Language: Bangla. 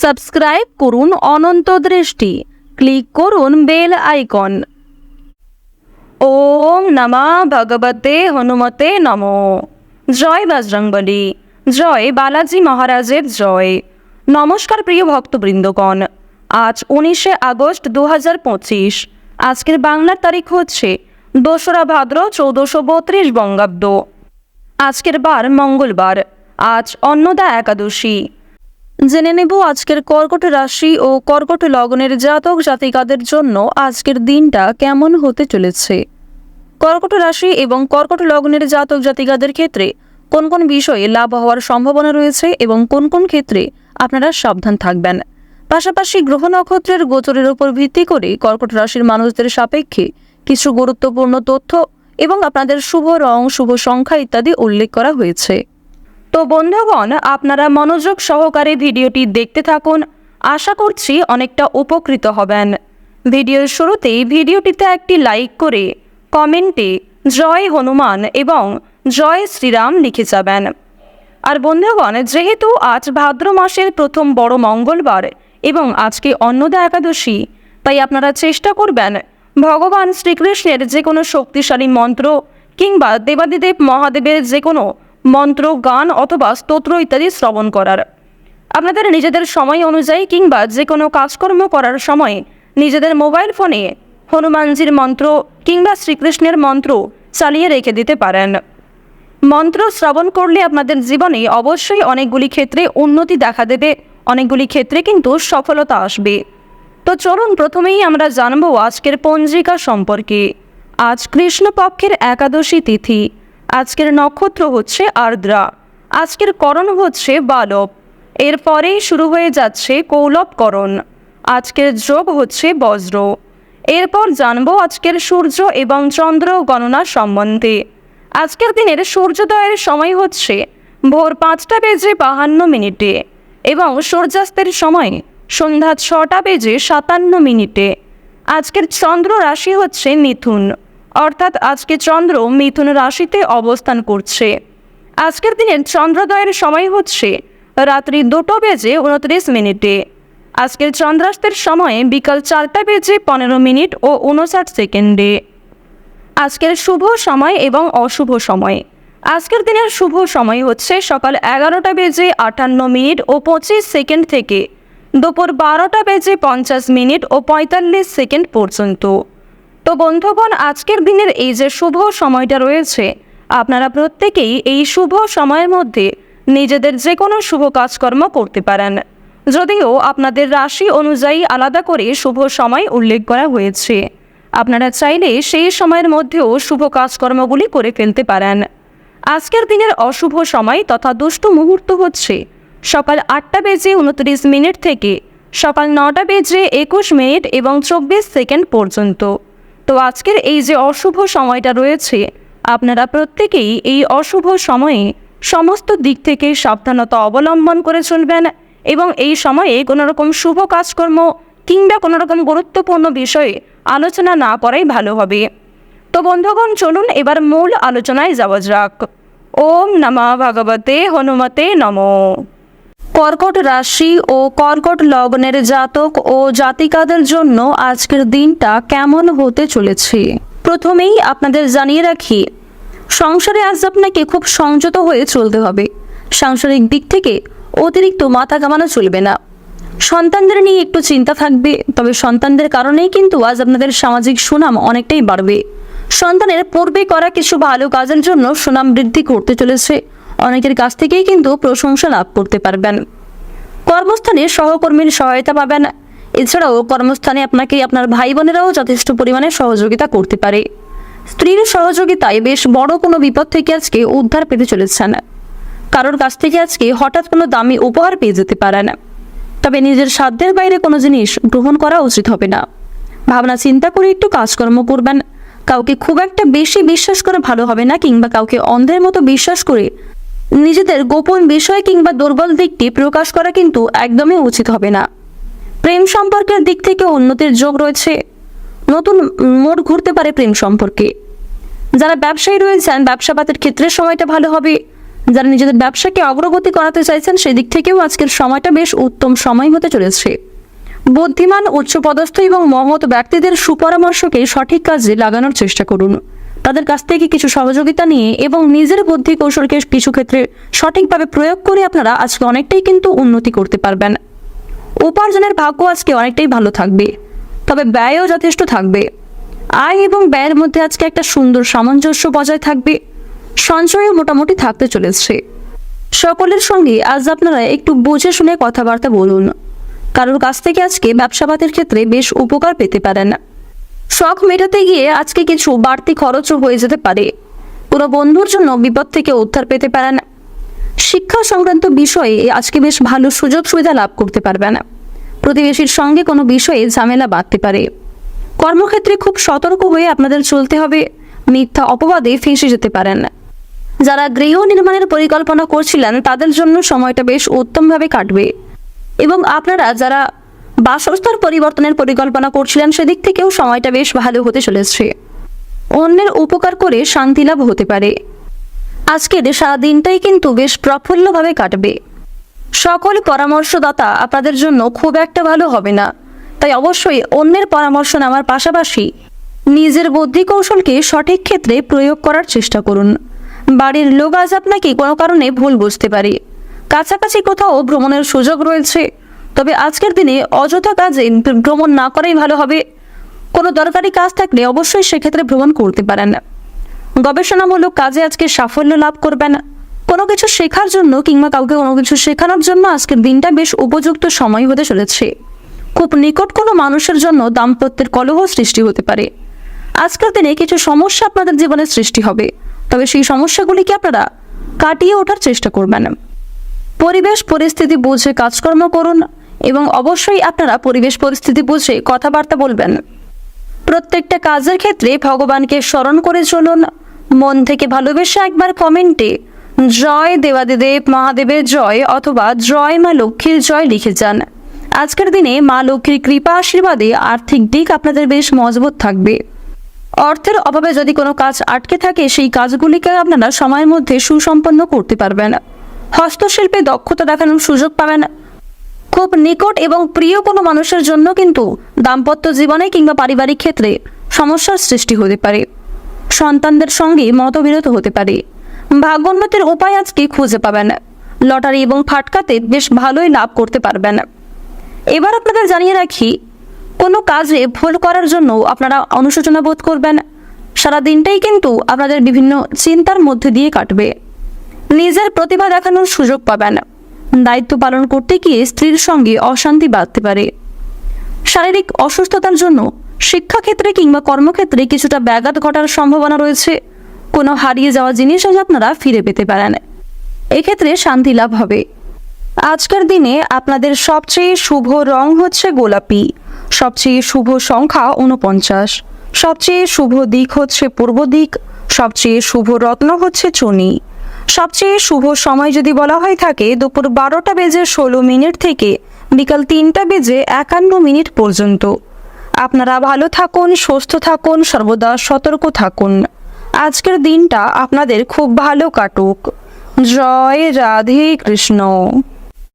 সাবস্ক্রাইব করুন অনন্ত দৃষ্টি, ক্লিক করুন বেল আইকন। ওম নমঃ ভগবতে হনুমতে নমঃ। জয় বজরংবলী, জয় বালাজি মহারাজের জয়। নমস্কার প্রিয় ভক্তবৃন্দগণ, আজ 19শে আগস্ট 2025। আজকের বাংলার তারিখ হচ্ছে 2রা ভাদ্র 1432 বঙ্গাব্দ। আজকের বার মঙ্গলবার, আজ অন্নদা একাদশী। জেনে নেব আজকের কর্কট রাশি ও কর্কট লগ্নের জাতক জাতিকাদের জন্য আজকের দিনটা কেমন হতে চলেছে। কর্কট রাশি এবং কর্কট লগ্নের জাতক জাতিকাদের ক্ষেত্রে কোন কোন বিষয়ে লাভ হওয়ার সম্ভাবনা রয়েছে এবং কোন কোন ক্ষেত্রে আপনারা সাবধান থাকবেন। পাশাপাশি গ্রহ নক্ষত্রের গোচরের উপর ভিত্তি করে কর্কট রাশির মানুষদের সাপেক্ষে কিছু গুরুত্বপূর্ণ তথ্য এবং আপনাদের শুভ রং, শুভ সংখ্যা ইত্যাদি উল্লেখ করা হয়েছে। তো বন্ধুগণ, আপনারা মনোযোগ সহকারে ভিডিওটি দেখতে থাকুন, আশা করছি অনেকটা উপকৃত হবেন। ভিডিওর শুরুতেই ভিডিওটিতে একটি লাইক করে কমেন্টে জয় হনুমান এবং জয় শ্রীরাম লিখে যাবেন। আর বন্ধুগণ, যেহেতু আজ ভাদ্র মাসের প্রথম বড় মঙ্গলবার এবং আজকে অন্নদা একাদশী, তাই আপনারা চেষ্টা করবেন ভগবান শ্রীকৃষ্ণের যে কোনো শক্তিশালী মন্ত্র কিংবা দেবাদিদেব মহাদেবের যে কোনো মন্ত্র, গান অথবা স্তোত্র ইত্যাদি শ্রবণ করার। আপনাদের নিজেদের সময় অনুযায়ী কিংবা যে কোনো কাজকর্ম করার সময় নিজেদের মোবাইল ফোনে হনুমানজির মন্ত্র কিংবা শ্রীকৃষ্ণের মন্ত্র চালিয়ে রেখে দিতে পারেন। মন্ত্র শ্রবণ করলে আপনাদের জীবনে অবশ্যই অনেকগুলি ক্ষেত্রে উন্নতি দেখা দেবে, অনেকগুলি ক্ষেত্রে কিন্তু সফলতা আসবে। তো চলুন প্রথমেই আমরা জানব আজকের পঞ্জিকা সম্পর্কে। আজ কৃষ্ণপক্ষের একাদশী তিথি। আজকের নক্ষত্র হচ্ছে আর্দ্রা। আজকের করণ হচ্ছে বালব। এরপরেই শুরু হয়ে যাচ্ছে কৌলবকরণ। আজকের যোগ হচ্ছে বজ্র। এরপর জানবো আজকের সূর্য এবং চন্দ্র গণনা সম্বন্ধে। আজকের দিনের সূর্যোদয়ের সময় হচ্ছে ভোর 5টা বেজে 52 এবং সূর্যাস্তের সময় সন্ধ্যা 6টা বেজে 57। আজকের চন্দ্র রাশি হচ্ছে মিথুন, অর্থাৎ আজকে চন্দ্র মিথুন রাশিতে অবস্থান করছে। আজকের দিনের চন্দ্রোদয়ের সময় হচ্ছে রাত্রি 2টা বেজে 29। আজকের চন্দ্রাস্তের সময় বিকাল 4টা বেজে 15 ও 59। আজকের শুভ সময় এবং অশুভ সময়। আজকের দিনের শুভ সময় হচ্ছে সকাল 11টা বেজে 58 ও 25 থেকে দুপুর 12টা বেজে 50 ও 45 পর্যন্ত। তো বন্ধুগণ, আজকের দিনের এই যে শুভ সময়টা রয়েছে, আপনারা প্রত্যেকেই এই শুভ সময়ের মধ্যে নিজেদের যে কোনো শুভ কাজকর্ম করতে পারেন, যদিও আপনাদের রাশি অনুযায়ী আলাদা করে শুভ সময় উল্লেখ করা হয়েছে। আপনারা চাইলে সেই সময়ের মধ্যেও শুভ কাজকর্মগুলি করে ফেলতে পারেন। আজকের দিনের অশুভ সময় তথা দুষ্ট মুহূর্ত হচ্ছে সকাল 8টা বেজে 29 থেকে সকাল 9টা বেজে 21 এবং 24 পর্যন্ত। তো আজকের এই যে অশুভ সময়টা রয়েছে, আপনারা প্রত্যেকেই এই অশুভ সময়ে সমস্ত দিক থেকে সাবধানতা অবলম্বন করে চলবেন এবং এই সময়ে কোনো রকম শুভ কাজকর্ম কিংবা কোনো রকম গুরুত্বপূর্ণ বিষয়ে আলোচনা না করাই ভালো হবে। তো বন্ধুগণ, চলুন এবার মূল আলোচনায় যাওয়া যাক। ওম নমঃ ভগবতে হনুমতে নমঃ। কর্কট রাশি ও কর্কট লগ্নের জাতক ও জাতিকাদের জন্য আজকের দিনটা কেমন হতে চলেছে। প্রথমেই আপনাদের জানিয়ে রাখি, সংসারে আজ আপনাকে খুব সংযত হয়ে চলতে হবে। সাংসারিক দিক থেকে অতিরিক্ত মাথা ঘামানো চলবে না। সন্তানদের নিয়ে একটু চিন্তা থাকবে, তবে সন্তানদের কারণেই কিন্তু আজ আপনাদের সামাজিক সুনাম অনেকটাই বাড়বে। সন্তানের পূর্বে করা কিছু ভালো কাজের জন্য সুনাম বৃদ্ধি করতে চলেছে। অনেকের কাছ থেকেই কিন্তু প্রশংসা লাভ করতে পারবেন। কর্মস্থানে সহকর্মীর সহায়তা পাবেন। এছাড়াও কর্মস্থানে আপনাকে আপনার ভাই বোনেরাও যথেষ্ট পরিমাণে সহযোগিতা করতে পারে। স্ত্রীর সহযোগিতায় বেশ বড় কোনো বিপদ থেকে আজকে উদ্ধার পেতে চলেছেন। কারোর কাছ থেকে আজকে হঠাৎ কোনো দামি উপহার পেয়ে যেতে পারেন। তবে নিজের সাধ্যের বাইরে কোনো জিনিস গ্রহণ করা উচিত হবে না। ভাবনা চিন্তা করে একটু কাজকর্ম করবেন। কাউকে খুব একটা বেশি বিশ্বাস করে ভালো হবে না, কিংবা কাউকে অন্ধের মতো বিশ্বাস করে নিজেদের গোপন বিষয় কিংবা দুর্বল দিকটি প্রকাশ করা কিন্তু একদমই উচিত হবে না। প্রেম সম্পর্কের দিক থেকে উন্নতির যোগ রয়েছে। নতুন মোড় ঘুরতে পারে প্রেম সম্পর্কে। যারা ব্যবসায়ী রয়েছেন, ব্যবসাপাতের ক্ষেত্রে সময়টা ভালো হবে। যারা নিজেদের ব্যবসাকে অগ্রগতি করাতে চাইছেন সেদিক থেকেও আজকের সময়টা বেশ উত্তম সময় হতে চলেছে। বুদ্ধিমান, উচ্চপদস্থ এবং মহৎ ব্যক্তিদের সুপরামর্শকে সঠিক কাজে লাগানোর চেষ্টা করুন। তাদের কাছ থেকে কিছু সহযোগিতা নিয়ে এবং নিজের বুদ্ধি কৌশলকে কিছু ক্ষেত্রে সঠিকভাবে প্রয়োগ করে আপনারা আজকে অনেকটাই কিন্তু উন্নতি করতে পারবেন। উপার্জনের ভাগ্য আজকে অনেকটাই ভালো থাকবে, তবে ব্যয়ও যথেষ্ট থাকবে। আয় এবং ব্যয়ের মধ্যে আজকে একটা সুন্দর সামঞ্জস্য বজায় থাকবে। সঞ্চয়ও মোটামুটি থাকতে চলেছে। সকলের সঙ্গে আজ আপনারা একটু বুঝে শুনে কথাবার্তা বলুন। কারোর কাছ থেকে আজকে ব্যবসাপাতের ক্ষেত্রে বেশ উপকার পেতে পারেন। শখ মেটাতে গিয়ে আজকে কিছু বাড়তি খরচও হয়ে যেতে পারে। কোনো বন্ধুর জন্য বিপদ থেকে উদ্ধার পেতে পারেন। শিক্ষা সংক্রান্ত বিষয়ে আজকে বেশ ভালো সুযোগ সুবিধা লাভ করতে পারবেন। প্রতিবেশীর সঙ্গে কোনো বিষয়ে ঝামেলা বাঁধতে পারে। কর্মক্ষেত্রে খুব সতর্ক হয়ে আপনাদের চলতে হবে, মিথ্যা অপবাদে ফেঁসে যেতে পারেন। যারা গৃহ নির্মাণের পরিকল্পনা করছিলেন তাদের জন্য সময়টা বেশ উত্তমভাবে কাটবে এবং আপনারা যারা বাসস্থান পরিবর্তনের পরিকল্পনা করছিলেন সেদিক থেকেও সময়টা বেশ ভালো হতে চলেছে। অন্যের উপকার করে শান্তি লাভ হতে পারে। আজকের সারা দিনটাই কিন্তু বেশ প্রফুল্লভাবে কাটবে। সকল পরামর্শদাতা আপনাদের জন্য খুব একটা ভালো হবে না, তাই অবশ্যই অন্যের পরামর্শ নেওয়ার পাশাপাশি নিজের বুদ্ধি কৌশলকে সঠিক ক্ষেত্রে প্রয়োগ করার চেষ্টা করুন। বাড়ির লোক আজ আপনাকে কোনো কারণে ভুল বুঝতে পারে। কাছাকাছি কোথাও ভ্রমণের সুযোগ রয়েছে, তবে আজকের দিনে অযথা কাজে ভ্রমণ না করাই ভালো হবে। কোনো দরকারি কাজ থাকলে অবশ্যই সেক্ষেত্রে ভ্রমণ করতে পারেন। গবেষণামূলক কাজে আজকে সাফল্য লাভ করবেন। কোনো কিছু শেখার জন্য কিংবা কাউকে কোনো কিছু শেখানোর জন্য আজকের দিনটা বেশ উপযুক্ত সময় হতে চলেছে। খুব নিকট কোনো মানুষের জন্য দাম্পত্যের কলহ সৃষ্টি হতে পারে। আজকের দিনে কিছু সমস্যা আপনাদের জীবনে সৃষ্টি হবে, তবে সেই সমস্যাগুলিকে আপনারা কাটিয়ে ওঠার চেষ্টা করবেন। পরিবেশ পরিস্থিতি বুঝে কাজকর্ম করুন এবং অবশ্যই আপনারা পরিবেশ পরিস্থিতি বুঝে কথাবার্তা বলবেন। প্রত্যেকটা কাজের ক্ষেত্রে ভগবানকে স্মরণ করে চলুন। মন থেকে ভালোবেসে একবার কমেন্টে জয় দেবাদিদেব মহাদেবের জয় অথবা জয় মা লক্ষ্মীর জয় লিখে যান। আজকের দিনে মা লক্ষ্মীর কৃপা আশীর্বাদে আর্থিক দিক আপনাদের বেশ মজবুত থাকবে। অর্থের অভাবে যদি কোনো কাজ আটকে থাকে সেই কাজগুলিকে আপনারা সময়ের মধ্যে সুসম্পন্ন করতে পারবেন। হস্তশিল্পে দক্ষতা দেখানোর সুযোগ পাবেন। খুব নিকট এবং প্রিয় কোনো মানুষের জন্য কিন্তু দাম্পত্য জীবনে কিংবা পারিবারিক ক্ষেত্রে সমস্যার সৃষ্টি হতে পারে। সন্তানদের সঙ্গে মতবিরোধ হতে পারে। ভাগ্যোন্নতির উপায় আজকে খুঁজে পাবেন। লটারি এবং ফাটকাতে বেশ ভালোই লাভ করতে পারবেন। এবার আপনাদের জানিয়ে রাখি, কোনো কাজে ভুল করার জন্য আপনারা অনুশোচনা বোধ করবেন। সারা দিনটাই কিন্তু আপনাদের বিভিন্ন চিন্তার মধ্যে দিয়ে কাটবে। নিজের প্রতিভা দেখানোর সুযোগ পাবেন। দায়িত্ব পালন করতে গিয়ে স্ত্রীর সঙ্গে অশান্তি বাঁধতে পারে। শারীরিক অসুস্থতার জন্য শিক্ষাক্ষেত্রে কিংবা কর্মক্ষেত্রে কিছুটা ব্যাঘাত ঘটার সম্ভাবনা রয়েছে। কোনো হারিয়ে যাওয়া জিনিস আজ আপনারা ফিরে পেতে পারেন। এক্ষেত্রে শান্তি লাভ হবে। আজকের দিনে আপনাদের সবচেয়ে শুভ রং হচ্ছে গোলাপি, সবচেয়ে শুভ সংখ্যা 49, সবচেয়ে শুভ দিক হচ্ছে পূর্ব দিক, সবচেয়ে শুভ রত্ন হচ্ছে চুনি। সবচেয়ে শুভ সময় যদি বলা হয়ে থাকে দুপুর 12:16 থেকে বিকাল 3:51 পর্যন্ত। আপনারা ভালো থাকুন, সুস্থ থাকুন, সর্বদা সতর্ক থাকুন। আজকের দিনটা আপনাদের খুব ভালো কাটুক। জয় রাধে কৃষ্ণ।